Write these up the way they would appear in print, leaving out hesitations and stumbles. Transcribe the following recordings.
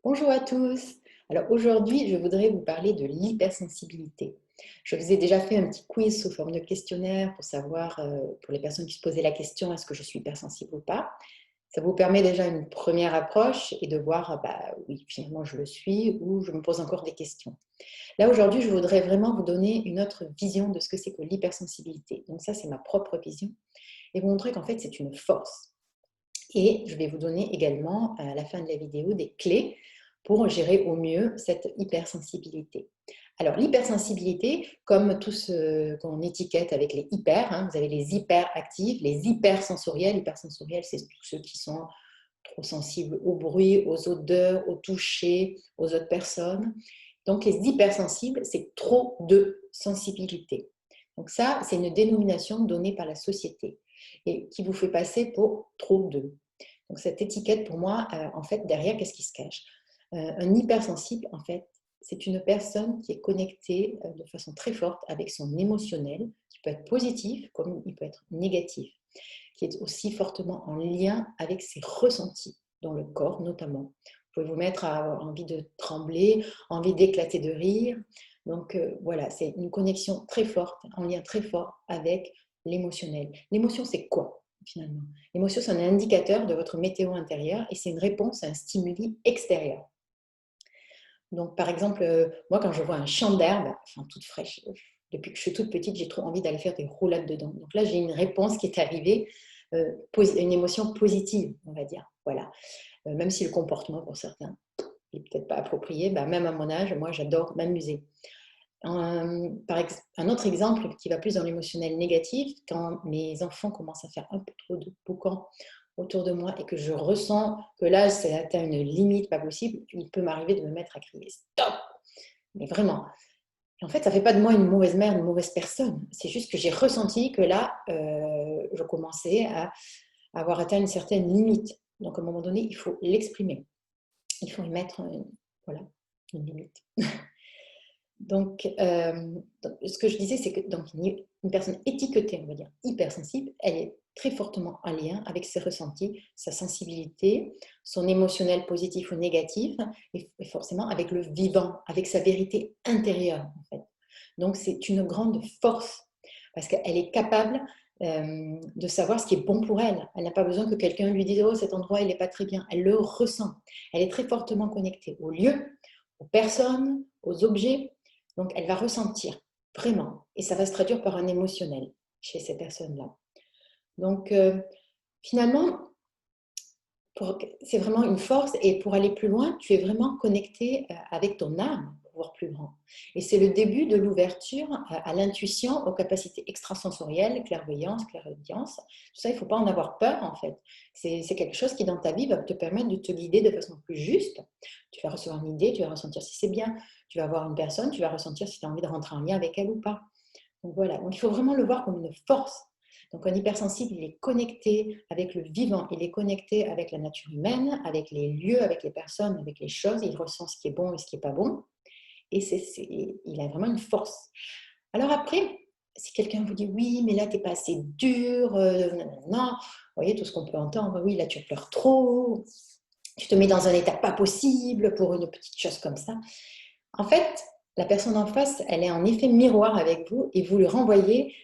Bonjour à tous. Alors aujourd'hui, je voudrais vous parler de l'hypersensibilité. Je vous ai déjà fait un petit quiz sous forme de questionnaire pour savoir, pour les personnes qui se posaient la question, est-ce que je suis hypersensible ou pas? Ça vous permet déjà une première approche et de voir, bah oui, finalement je le suis ou je me pose encore des questions. Là aujourd'hui, je voudrais vraiment vous donner une autre vision de ce que c'est que l'hypersensibilité. Donc ça, c'est ma propre vision et vous montrer qu'en fait, c'est une force. Et je vais vous donner également, à la fin de la vidéo, des clés pour gérer au mieux cette hypersensibilité. Alors, l'hypersensibilité, comme tout ce qu'on étiquette avec les hyper, hein, vous avez les hyperactifs, les hypersensoriels. Hypersensoriels, c'est tous ceux qui sont trop sensibles au bruit, aux odeurs, au toucher, aux autres personnes. Donc, les hypersensibles, c'est trop de sensibilité. Donc ça, c'est une dénomination donnée par la société et qui vous fait passer pour trop de. Donc cette étiquette, pour moi, en fait, derrière, qu'est-ce qui se cache? Un hypersensible, en fait, c'est une personne qui est connectée de façon très forte avec son émotionnel, qui peut être positif comme il peut être négatif, qui est aussi fortement en lien avec ses ressentis dans le corps notamment. Vous pouvez vous mettre à avoir envie de trembler, envie d'éclater de rire. Donc voilà, c'est une connexion très forte, en lien très fort avec l'émotionnel. L'émotion, c'est quoi finalement? L'émotion, c'est un indicateur de votre météo intérieure et c'est une réponse à un stimuli extérieur. Donc, par exemple, moi, quand je vois un champ d'herbe, enfin toute fraîche, depuis que je suis toute petite, j'ai trop envie d'aller faire des roulades dedans. Donc là, j'ai une réponse qui est arrivée, une émotion positive, on va dire. Voilà. Même si le comportement, pour certains, n'est peut-être pas approprié, bah, même à mon âge, moi, j'adore m'amuser. Un autre exemple qui va plus dans l'émotionnel négatif, quand mes enfants commencent à faire un peu trop de boucan autour de moi et que je ressens que là, c'est atteint une limite pas possible, il peut m'arriver de me mettre à crier stop, mais vraiment. Et en fait, ça ne fait pas de moi une mauvaise mère, une mauvaise personne. C'est juste que j'ai ressenti que là, je commençais à avoir atteint une certaine limite. Donc, à un moment donné, il faut l'exprimer. Il faut y mettre voilà, une limite. Donc, ce que je disais, c'est que donc, une personne étiquetée, on va dire, hypersensible, elle est très fortement en lien avec ses ressentis, sa sensibilité, son émotionnel positif ou négatif, et forcément avec le vivant, avec sa vérité intérieure, en fait. Donc, c'est une grande force, parce qu'elle est capable de savoir ce qui est bon pour elle. Elle n'a pas besoin que quelqu'un lui dise « Oh, cet endroit, il n'est pas très bien ». Elle le ressent. Elle est très fortement connectée aux lieux, aux personnes, aux objets. Donc, elle va ressentir vraiment, et ça va se traduire par un émotionnel chez ces personnes-là. Donc, finalement, c'est vraiment une force, et pour aller plus loin, tu es vraiment connecté avec ton âme pour voir plus grand. Et c'est le début de l'ouverture à l'intuition, aux capacités extrasensorielles, clairvoyance, clairaudience. Tout ça, il ne faut pas en avoir peur, en fait. C'est quelque chose qui, dans ta vie, va te permettre de te guider de façon plus juste. Tu vas recevoir une idée, tu vas ressentir si c'est bien. Tu vas voir une personne, tu vas ressentir si tu as envie de rentrer en lien avec elle ou pas. Donc voilà, donc il faut vraiment le voir comme une force. Donc un hypersensible, il est connecté avec le vivant, il est connecté avec la nature humaine, avec les lieux, avec les personnes, avec les choses, il ressent ce qui est bon et ce qui n'est pas bon, et il a vraiment une force. Alors après, si quelqu'un vous dit oui, mais là, tu n'es pas assez dur, non, vous voyez tout ce qu'on peut entendre, oui, là, tu pleures trop, tu te mets dans un état pas possible pour une petite chose comme ça. En fait, la personne en face, elle est en effet miroir avec vous et vous lui renvoyez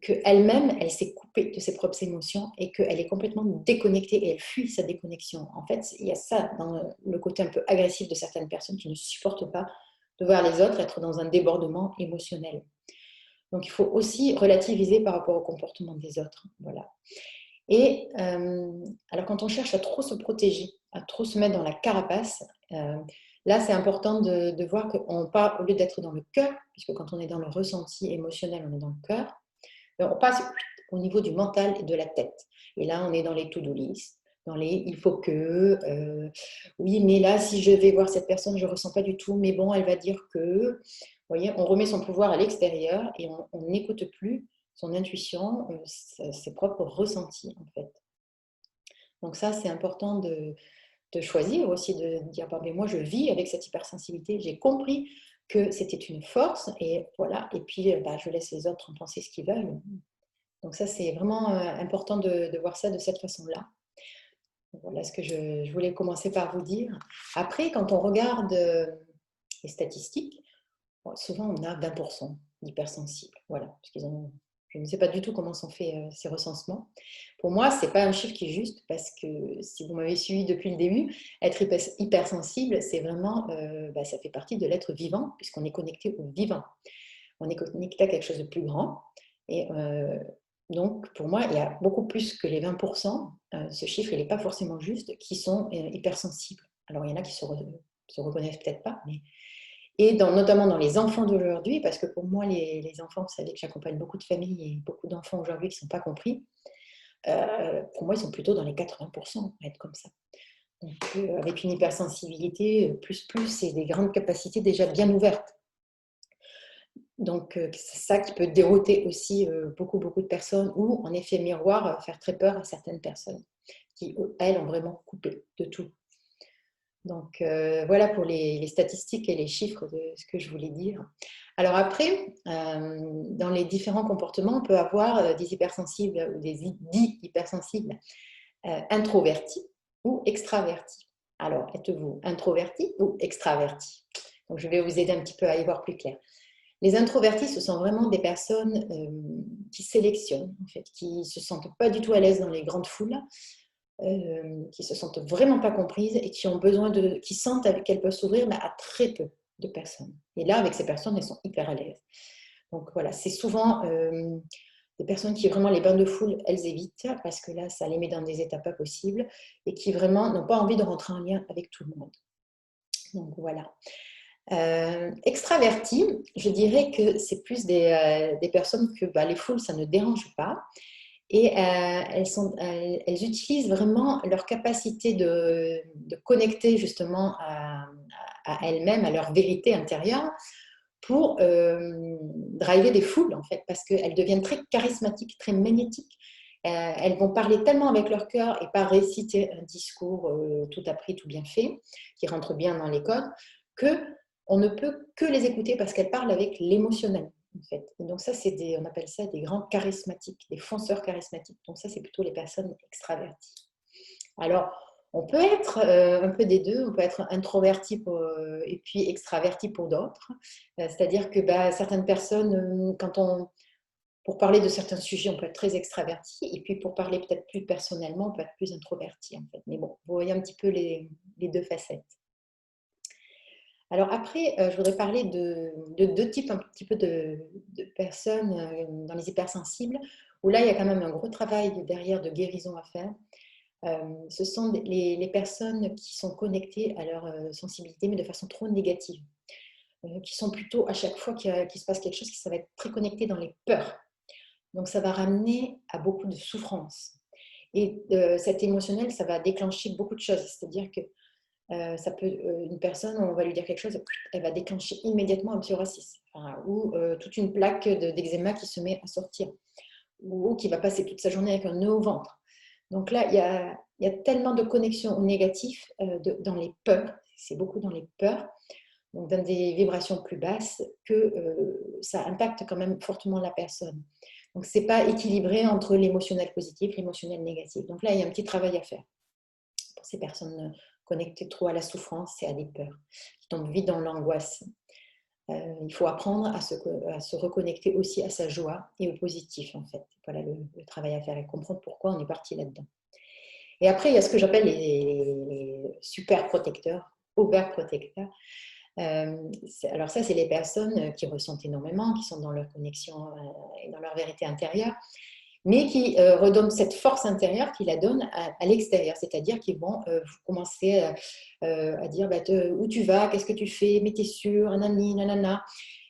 qu'elle-même, elle s'est coupée de ses propres émotions et qu'elle est complètement déconnectée et elle fuit sa déconnexion. En fait, il y a ça dans le côté un peu agressif de certaines personnes qui ne supportent pas de voir les autres être dans un débordement émotionnel. Donc, il faut aussi relativiser par rapport au comportement des autres. Voilà. Et alors, quand on cherche à trop se protéger, à trop se mettre dans la carapace, là, c'est important de voir qu'on part, au lieu d'être dans le cœur, puisque quand on est dans le ressenti émotionnel, on est dans le cœur, on passe au niveau du mental et de la tête. Et là, on est dans les to-do list, dans les il faut que, oui, mais là, si je vais voir cette personne, je ne ressens pas du tout, mais bon, elle va dire que. Vous voyez, on remet son pouvoir à l'extérieur et on n'écoute plus son intuition, ses propres ressentis, en fait. Donc ça, c'est important de choisir aussi, de dire, bah, mais moi, je vis avec cette hypersensibilité, j'ai compris que c'était une force, et voilà, et puis bah, je laisse les autres en penser ce qu'ils veulent. Donc ça, c'est vraiment important de voir ça de cette façon-là. Voilà ce que je voulais commencer par vous dire. Après, quand on regarde les statistiques, bon, souvent on a 20% d'hypersensibles. Voilà, parce qu'ils ont, je ne sais pas du tout comment sont faits ces recensements. Pour moi, ce n'est pas un chiffre qui est juste parce que si vous m'avez suivi depuis le début, être hypersensible, c'est vraiment, ça fait partie de l'être vivant puisqu'on est connecté au vivant. On est connecté à quelque chose de plus grand. Et donc, pour moi, il y a beaucoup plus que les 20%, ce chiffre, il n'est pas forcément juste, qui sont hypersensibles. Alors, il y en a qui se reconnaissent peut-être pas, mais... Et notamment dans les enfants d'aujourd'hui, parce que pour moi, les enfants, vous savez que j'accompagne beaucoup de familles et beaucoup d'enfants aujourd'hui qui ne sont pas compris, pour moi, ils sont plutôt dans les 80% à être comme ça. Donc, avec une hypersensibilité, c'est des grandes capacités déjà bien ouvertes. Donc, c'est ça qui peut dérouter aussi beaucoup de personnes ou, en effet miroir, faire très peur à certaines personnes qui, elles, ont vraiment coupé de tout. Donc, voilà pour les statistiques et les chiffres de ce que je voulais dire. Alors après, dans les différents comportements, on peut avoir des hypersensibles ou des dits hypersensibles introvertis ou extravertis. Alors, êtes-vous introverti ou extraverti? Donc, je vais vous aider un petit peu à y voir plus clair. Les introvertis, ce sont vraiment des personnes qui sélectionnent, en fait, qui ne se sentent pas du tout à l'aise dans les grandes foules, qui ne se sentent vraiment pas comprises et qui ont besoin qui sentent qu'elles peuvent s'ouvrir, mais à très peu de personnes. Et là, avec ces personnes, elles sont hyper à l'aise. Donc voilà, c'est souvent des personnes qui vraiment les bains de foule, elles évitent parce que là, ça les met dans des états pas possibles et qui vraiment n'ont pas envie de rentrer en lien avec tout le monde. Donc voilà. Extravertis, je dirais que c'est plus des personnes que les foules, ça ne dérange pas. Et elles utilisent vraiment leur capacité de connecter justement à elles-mêmes, à leur vérité intérieure, pour driver des foules, en fait, parce qu'elles deviennent très charismatiques, très magnétiques. Elles vont parler tellement avec leur cœur et pas réciter un discours tout appris, tout bien fait, qui rentre bien dans les codes, qu'on ne peut que les écouter parce qu'elles parlent avec l'émotionnel. En fait. Et donc ça, on appelle ça des grands charismatiques, des fonceurs charismatiques. Donc ça, c'est plutôt les personnes extraverties. Alors, on peut être un peu des deux, on peut être introverti et puis extraverti pour d'autres. C'est-à-dire que certaines personnes, pour parler de certains sujets, on peut être très extraverti, et puis pour parler peut-être plus personnellement, on peut être plus introverti en fait. Mais bon, vous voyez un petit peu les deux facettes. Alors après, je voudrais parler de deux types un petit peu de personnes dans les hypersensibles, où là, il y a quand même un gros travail derrière de guérison à faire. Ce sont les personnes qui sont connectées à leur sensibilité, mais de façon trop négative, qui sont plutôt, à chaque fois qu'il se passe quelque chose, qui ça va être très connecté dans les peurs. Donc, ça va ramener à beaucoup de souffrance. Et cet émotionnel, ça va déclencher beaucoup de choses. C'est-à-dire que une personne, on va lui dire quelque chose, elle va déclencher immédiatement un psoriasis, ou toute une plaque d'eczéma qui se met à sortir, ou qui va passer toute sa journée avec un nœud au ventre. Donc là, il y a tellement de connexions négatives dans les peurs, c'est beaucoup dans les peurs, donc dans des vibrations plus basses, que ça impacte quand même fortement la personne. Donc ce n'est pas équilibré entre l'émotionnel positif et l'émotionnel négatif. Donc là, il y a un petit travail à faire pour ces personnes connectées trop à la souffrance et à des peurs, qui tombent vite dans l'angoisse. Il faut apprendre à se reconnecter aussi à sa joie et au positif, en fait. Voilà le travail à faire et comprendre pourquoi on est parti là-dedans. Et après, il y a ce que j'appelle les super protecteurs, overprotecteurs. Alors ça, c'est les personnes qui ressentent énormément, qui sont dans leur connexion et dans leur vérité intérieure, mais qui redonnent cette force intérieure qui la donnent à l'extérieur, c'est-à-dire qu'ils vont commencer à dire où tu vas, qu'est-ce que tu fais, mais t'es sûr, nanani, nanana.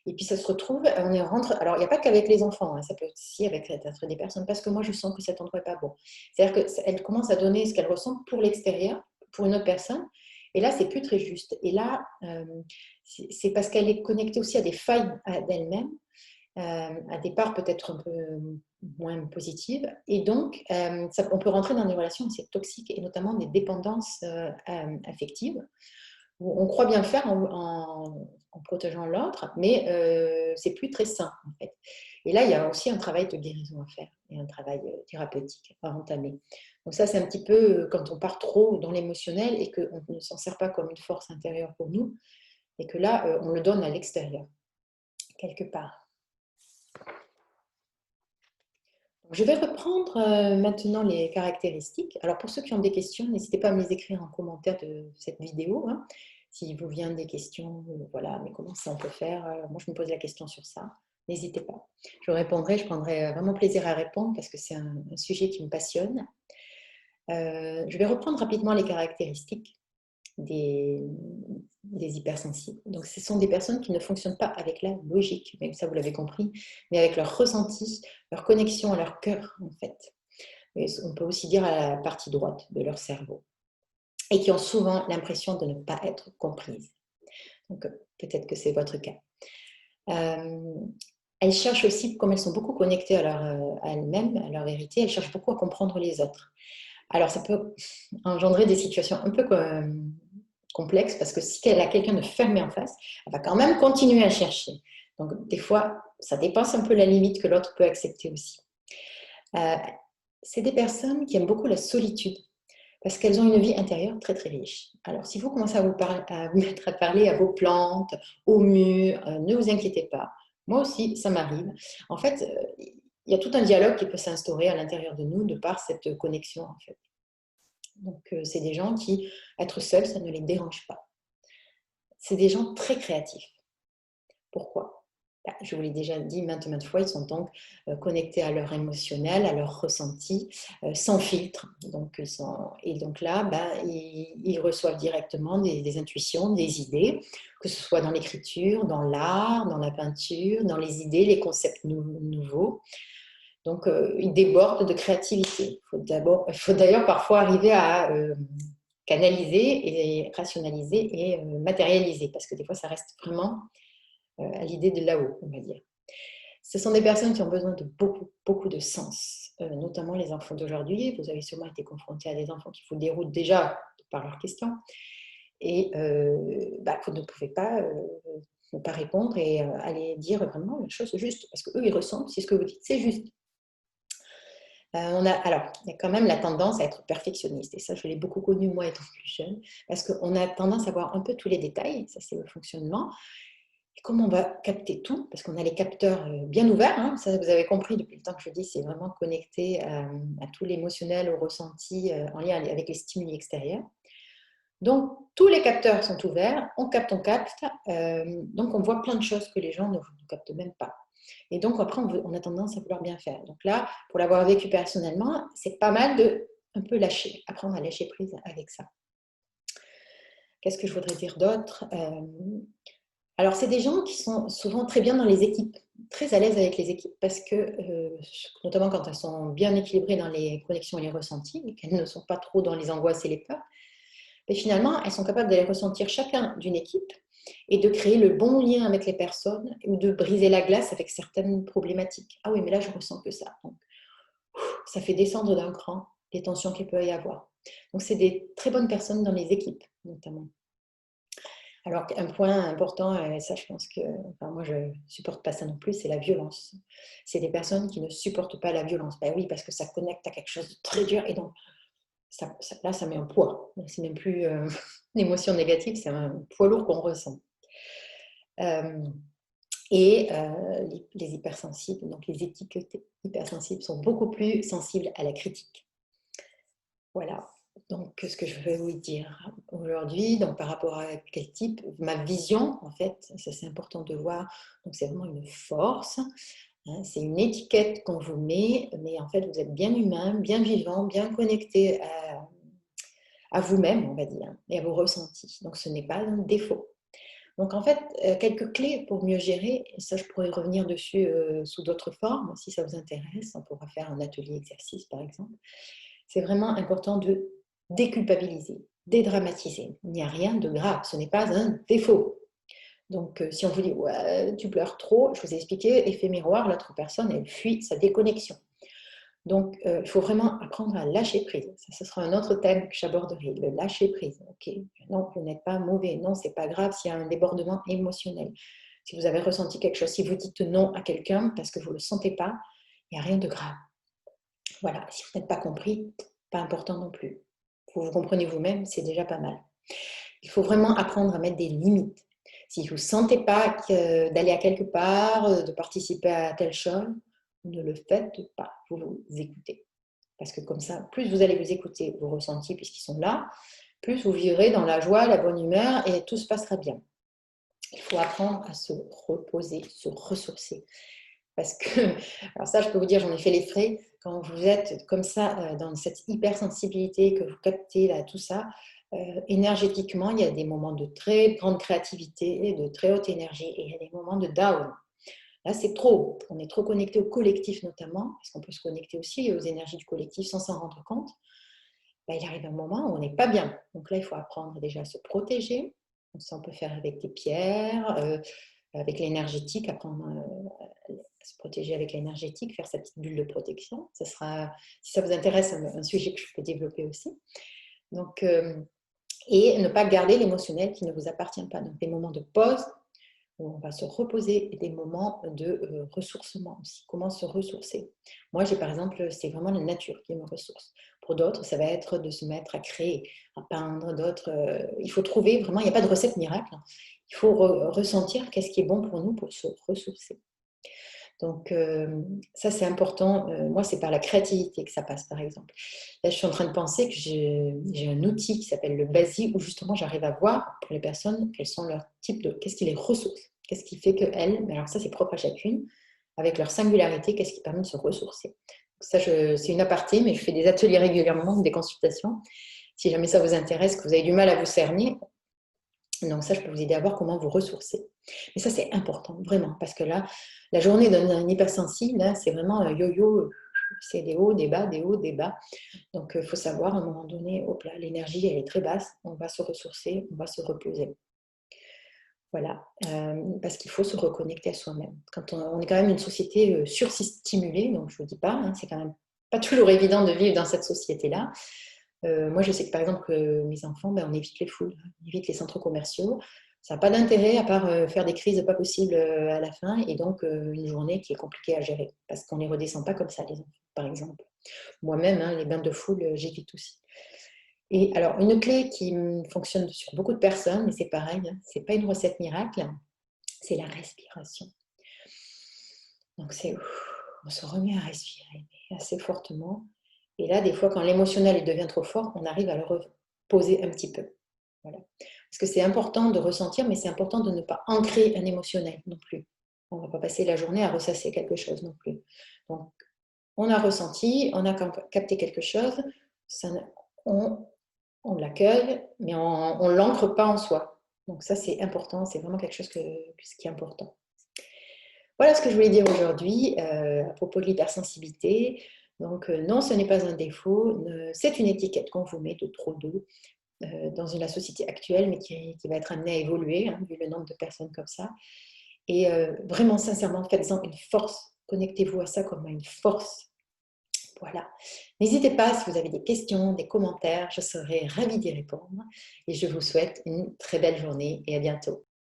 Et puis ça se retrouve, rentre. Alors il n'y a pas qu'avec les enfants, hein, ça peut être aussi avec des personnes, parce que moi je sens que cet endroit n'est pas bon. C'est-à-dire qu'elle commence à donner ce qu'elle ressent pour l'extérieur, pour une autre personne, et là c'est plus très juste. Et là, c'est parce qu'elle est connectée aussi à des failles d'elle-même, à des parts peut-être un peu moins positives. Et donc, on peut rentrer dans des relations assez toxiques et notamment des dépendances affectives où on croit bien faire en protégeant l'autre, mais c'est plus très sain en fait. Et là, il y a aussi un travail de guérison à faire et un travail thérapeutique à entamer. Donc ça, c'est un petit peu quand on part trop dans l'émotionnel et qu'on ne s'en sert pas comme une force intérieure pour nous, et que là, on le donne à l'extérieur, quelque part. Je vais reprendre maintenant les caractéristiques. Alors pour ceux qui ont des questions, n'hésitez pas à me les écrire en commentaire de cette vidéo. Hein. S'il vous vient des questions, voilà, mais comment ça on peut faire moi, je me pose la question sur ça. N'hésitez pas. Je répondrai, je prendrai vraiment plaisir à répondre parce que c'est un sujet qui me passionne. Je vais reprendre rapidement les caractéristiques des hypersensibles. Donc, ce sont des personnes qui ne fonctionnent pas avec la logique, même ça vous l'avez compris, mais avec leur ressenti, leur connexion à leur cœur, en fait. Et on peut aussi dire à la partie droite de leur cerveau. Et qui ont souvent l'impression de ne pas être comprises. Donc, peut-être que c'est votre cas. Elles cherchent aussi, comme elles sont beaucoup connectées à elles-mêmes, à leur vérité, elles cherchent beaucoup à comprendre les autres. Alors, ça peut engendrer des situations un peu complexes parce que si elle a quelqu'un de fermé en face, elle va quand même continuer à chercher. Donc, des fois, ça dépasse un peu la limite que l'autre peut accepter aussi. C'est des personnes qui aiment beaucoup la solitude parce qu'elles ont une vie intérieure très, très riche. Alors, si vous commencez à vous mettre à parler à vos plantes, aux murs, ne vous inquiétez pas. Moi aussi, ça m'arrive. En fait, il y a tout un dialogue qui peut s'instaurer à l'intérieur de nous de par cette connexion, en fait. Donc, c'est des gens qui, être seuls, ça ne les dérange pas. C'est des gens très créatifs. Pourquoi ? Je vous l'ai déjà dit maintes fois, ils sont donc connectés à leur émotionnel, à leur ressenti, sans filtre. Donc, et donc là, ils reçoivent directement des intuitions, des idées, que ce soit dans l'écriture, dans l'art, dans la peinture, dans les idées, les concepts nouveaux. Donc, ils débordent de créativité. Il faut d'ailleurs parfois arriver à canaliser et rationaliser et matérialiser, parce que des fois, ça reste vraiment à l'idée de là-haut, on va dire. Ce sont des personnes qui ont besoin de beaucoup de sens, notamment les enfants d'aujourd'hui. Vous avez sûrement été confrontés à des enfants qui vous déroutent déjà par leurs questions. Et vous ne pouvez pas ne pas répondre et aller dire vraiment la chose juste, parce qu'eux, ils ressentent, si ce que vous dites, c'est juste. Alors, il y a quand même la tendance à être perfectionniste, et ça, je l'ai beaucoup connu moi étant plus jeune, parce qu'on a tendance à voir un peu tous les détails, ça c'est le fonctionnement. Et comme on va capter tout, parce qu'on a les capteurs bien ouverts, hein, ça vous avez compris depuis le temps que je dis, c'est vraiment connecté à tout l'émotionnel, au ressenti, en lien avec les stimuli extérieurs. Donc, tous les capteurs sont ouverts, on capte, donc on voit plein de choses que les gens ne captent même pas. Et donc, après, on a tendance à vouloir bien faire. Donc là, pour l'avoir vécu personnellement, c'est pas mal de un peu lâcher, apprendre à lâcher prise avec ça. Qu'est-ce que je voudrais dire d'autre ? Alors, c'est des gens qui sont souvent très bien dans les équipes, très à l'aise avec les équipes, parce que, notamment quand elles sont bien équilibrées dans les connexions et les ressentis, et qu'elles ne sont pas trop dans les angoisses et les peurs, mais finalement, elles sont capables d'aller ressentir chacun d'une équipe et de créer le bon lien avec les personnes ou de briser la glace avec certaines problématiques. Ah oui, mais là, je ressens que ça. Donc, ça fait descendre d'un cran les tensions qu'il peut y avoir. Donc, c'est des très bonnes personnes dans les équipes, notamment. Alors, un point important, et ça, je pense que moi, je ne supporte pas ça non plus, c'est la violence. C'est des personnes qui ne supportent pas la violence. Ben oui, parce que ça connecte à quelque chose de très dur et donc, là, ça met un poids. C'est même plus une émotion négative, c'est un poids lourd qu'on ressent. Les hypersensibles, donc les étiquetés hypersensibles, sont beaucoup plus sensibles à la critique. Voilà. Donc, ce que je vais vous dire aujourd'hui, donc par rapport à quel type, ma vision, en fait, ça c'est important de voir, donc c'est vraiment une force, hein, c'est une étiquette qu'on vous met, mais en fait, vous êtes bien humain, bien vivant, bien connecté à vous-même, on va dire, et à vos ressentis. Donc, ce n'est pas un défaut. Donc, en fait, quelques clés pour mieux gérer, et ça, je pourrais revenir dessus sous d'autres formes, si ça vous intéresse, on pourra faire un atelier exercice, par exemple. C'est vraiment important de déculpabiliser, dédramatiser. Il n'y a rien de grave, ce n'est pas un défaut. Donc, si on vous dit ouais, tu pleures trop, je vous ai expliqué, effet miroir, l'autre personne, elle fuit sa déconnexion. Donc, il faut vraiment apprendre à lâcher prise. Ça, ce sera un autre thème que j'aborderai, le lâcher prise. Ok, non, vous n'êtes pas mauvais, non, c'est pas grave s'il y a un débordement émotionnel. Si vous avez ressenti quelque chose, si vous dites non à quelqu'un parce que vous ne le sentez pas, il n'y a rien de grave. Voilà, si vous n'êtes pas compris, pas important non plus. Vous comprenez vous-même, c'est déjà pas mal. Il faut vraiment apprendre à mettre des limites. Si vous ne sentez pas d'aller à quelque part, de participer à telle chose, ne le faites pas, vous vous écoutez. Parce que comme ça, plus vous allez vous écouter vos ressentis puisqu'ils sont là, plus vous vivrez dans la joie, la bonne humeur et tout se passera bien. Il faut apprendre à se reposer, se ressourcer. Parce que, alors ça, je peux vous dire, j'en ai fait les frais. Quand vous êtes comme ça, dans cette hypersensibilité, que vous captez là, tout ça, énergétiquement, il y a des moments de très grande créativité, de très haute énergie, et il y a des moments de down. Là, c'est trop. On est trop connecté au collectif notamment, parce qu'on peut se connecter aussi aux énergies du collectif sans s'en rendre compte. Ben, il arrive un moment où on n'est pas bien. Donc là, il faut apprendre déjà à se protéger. Donc ça, on peut faire avec des pierres, avec l'énergétique, apprendre à se protéger avec l'énergétique, faire sa petite bulle de protection. Ça sera, si ça vous intéresse, un sujet que je peux développer aussi. Donc, et ne pas garder l'émotionnel qui ne vous appartient pas. Donc des moments de pause où on va se reposer et des moments de ressourcement aussi. Comment se ressourcer? Moi, j'ai par exemple, c'est vraiment la nature qui me ressource. Pour d'autres, ça va être de se mettre à créer, à peindre. D'autres, il faut trouver vraiment, il n'y a pas de recette miracle. Il faut ressentir qu'est-ce qui est bon pour nous pour se ressourcer. Donc, ça, c'est important. Moi, c'est par la créativité que ça passe, par exemple. Là, je suis en train de penser que j'ai un outil qui s'appelle le BASI, où justement, j'arrive à voir pour les personnes quels sont leurs types de... Qu'est-ce qui les ressource? Qu'est-ce qui fait qu'elles, mais alors ça, c'est propre à chacune, avec leur singularité, qu'est-ce qui permet de se ressourcer? Ça, c'est une aparté, mais je fais des ateliers régulièrement, des consultations. Si jamais ça vous intéresse, que vous avez du mal à vous cerner, donc ça, je peux vous aider à voir comment vous ressourcer. Mais ça, c'est important, vraiment, parce que là, la journée d'un hypersensible, là, c'est vraiment un yo-yo, c'est des hauts, des bas, des hauts, des bas. Donc, il faut savoir, à un moment donné, hop là, l'énergie, elle est très basse, on va se ressourcer, on va se reposer. Voilà, parce qu'il faut se reconnecter à soi-même. Quand on est quand même une société surstimulée, donc je ne vous dis pas, hein, c'est quand même pas toujours évident de vivre dans cette société-là. Moi, je sais que par exemple, mes enfants, ben, on évite les foules, on évite les centres commerciaux. Ça n'a pas d'intérêt à part faire des crises pas possibles à la fin et donc une journée qui est compliquée à gérer parce qu'on ne les redescend pas comme ça, les enfants, par exemple. Moi-même, hein, les bains de foule, j'évite aussi. Et alors, une clé qui fonctionne sur beaucoup de personnes, mais c'est pareil, hein, ce n'est pas une recette miracle, c'est la respiration. Donc, on se remet à respirer assez fortement. Et là, des fois, quand l'émotionnel il devient trop fort, on arrive à le reposer un petit peu. Voilà. Parce que c'est important de ressentir, mais c'est important de ne pas ancrer un émotionnel non plus. On ne va pas passer la journée à ressasser quelque chose non plus. Donc, on a ressenti, on a capté quelque chose, on l'accueille, mais on ne l'ancre pas en soi. Donc ça, c'est important, c'est vraiment quelque chose qui est important. Voilà ce que je voulais dire aujourd'hui à propos de l'hypersensibilité. Donc non, ce n'est pas un défaut, c'est une étiquette qu'on vous met de trop d'eau dans la société actuelle, mais qui va être amenée à évoluer, hein, vu le nombre de personnes comme ça. Et vraiment, sincèrement, faites-en une force. Connectez-vous à ça comme à une force. Voilà. N'hésitez pas si vous avez des questions, des commentaires, je serai ravie d'y répondre. Et je vous souhaite une très belle journée et à bientôt.